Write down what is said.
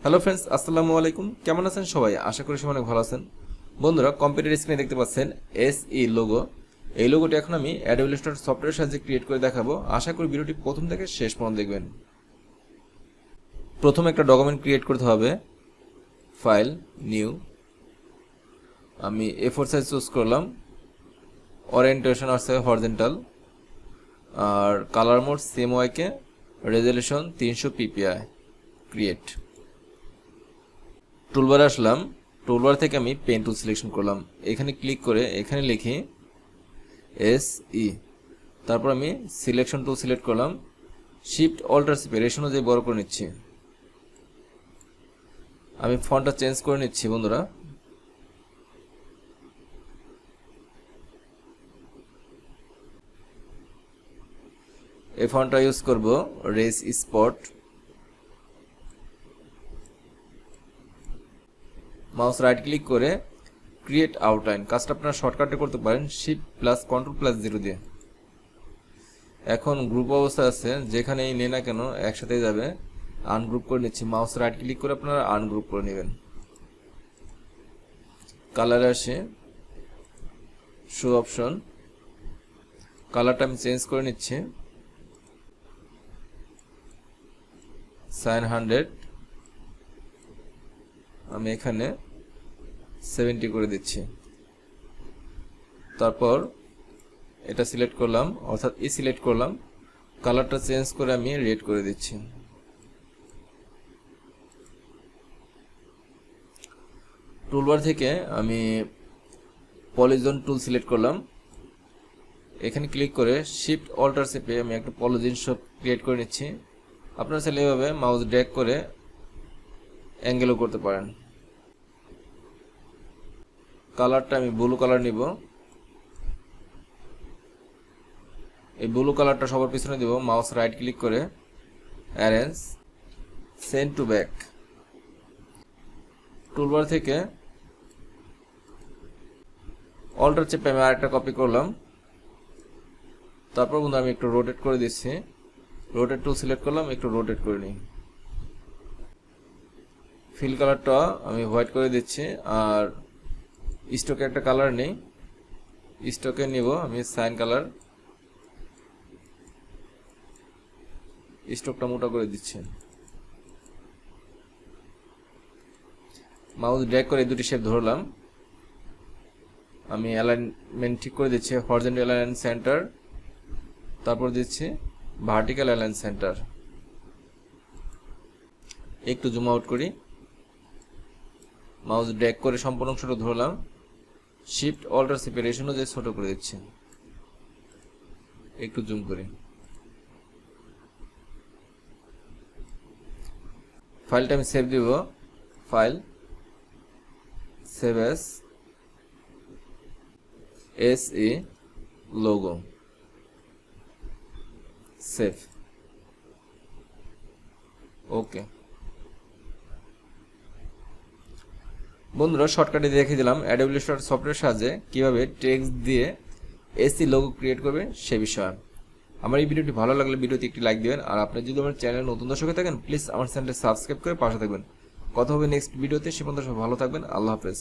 Hello friends, আসসালামু আলাইকুম। কেমন আছেন সবাই? আশা করি সবাই অনেক ভালো আছেন। বন্ধুরা, কম্পিউটার স্ক্রিনে দেখতে পাচ্ছেন এসই লোগো। এই লোগোটি এখন আমি অ্যাডোবি ইলাস্ট্রেটর সফটওয়্যারের সাহায্যে ক্রিয়েট করে দেখাবো। আশা করি ভিডিওটি প্রথম থেকে শেষ পর্যন্ত দেখবেন। প্রথমে একটা ডকুমেন্ট ক্রিয়েট করতে হবে। File, new. আমি A4 সাইজ চুজ করলাম। ওরিয়েন্টেশন আছে হরিজন্টাল, আর colour mode CMYK, resolution 300 ppi। Create. টুলবারে আসলাম। টুলবার থেকে আমি পেন টুল সিলেকশন করলাম। এখানে ক্লিক করে এখানে লিখি SE। তারপর আমি সিলেকশন টুল সিলেক্ট করলাম। শিফট অল্টার চেপে রেশন অনুযায়ী বড় করে নিচ্ছি। আমি ফন্টটা চেঞ্জ করে নিচ্ছি বন্ধুরা। এই ফন্টটা ইউজ করব race spot. Mouse right click করে ক্রিয়েট আউটলাইন। কাজটা আপনারা শর্টকাটে করতে পারেন Shift+Ctrl+0 দিয়ে। এখন গ্রুপ অবস্থা আছে, যেখানেই নেই না কেন একসাথে যাবে। আনগ্রুপ করে নিচ্ছি। মাউস রাইট ক্লিক করে আপনারা আনগ্রুপ করে নেবেন। কালারে আসে শো অপশন। কালারটা আমি চেঞ্জ করে নিচ্ছি। সাইন 100 আমি এখানে 70 করে দিচ্ছি। তারপর এটা সিলেক্ট করলাম, অর্থাৎ সিলেক্ট করলাম। কালারটা চেঞ্জ করে আমি রেড করে দিচ্ছি। টুলবার থেকে আমি পলিগন টুল সিলেক্ট করলাম। এখানে ক্লিক করে শিফট অল্টার চেপে আমি একটা পলিগন শেপ ক্রিয়েট করে নিচ্ছি। আপনারা চাইলে এভাবে মাউস ড্র্যাগ করে অ্যাঙ্গেলও করতে পারেন। কালারটা আমি ব্লু কালার নিব। এই ব্লু কালারটা সবার পিছনে দিব। মাউস রাইট ক্লিক করে arrange, send to back. Toolbar থেকে অল্টার চেপে আমি আরেকটা কপি করলাম। তারপর বন্ধু আমি একটু রোটেট করে দিচ্ছি। রোটেট টুল সিলেক্ট করলাম, একটু রোটেট করে নিই। ফিল কালারটা আমি হোয়াইট করে দিচ্ছি। আর স্টকে একটা কালার নেই, স্টকে নিব আমি সাইন কালার। স্টকটা মোটা করে দিচ্ছি। মাউস ড্র্যাগ করে দুটি শেপ ধরলাম। আমি অ্যালাইনমেন্ট ঠিক করে দিচ্ছি। হরিজন্টাল অ্যালাইন সেন্টার, তারপর দিচ্ছি ভার্টিক্যাল অ্যালাইন সেন্টার। একটু জুম আউট করি। মাউস ড্র্যাগ করে সম্পূর্ণ অংশটা ধরলাম। শিফট অল্টার চেপে রেশন অনুযায়ী ছোট করে দিচ্ছি। একটু জুম করি। ফাইলটা আমি সেভ দিব। File, save as, SE logo, save. Okay বন্ধুরা, শর্টকাটে দেখিয়ে দিলাম অ্যাডোবি ইলাস্ট্রেটর সফটওয়্যারের সাহায্যে কিভাবে টেক্সট দিয়ে SE লোগো ক্রিয়েট করবে সে বিষয়ে। আমার এই ভিডিওটি ভালো লাগলে ভিডিওতে একটি লাইক দিবেন। আর আপনি যদি আমার চ্যানেলে নতুন দর্শক হয়ে থাকেন, প্লিজ আমার চ্যানেলটি সাবস্ক্রাইব করে পাশে থাকবেন। কথা হবে নেক্সট ভিডিওতে। সে পর্যন্ত সবাই ভালো থাকবেন। আল্লাহ হাফেজ।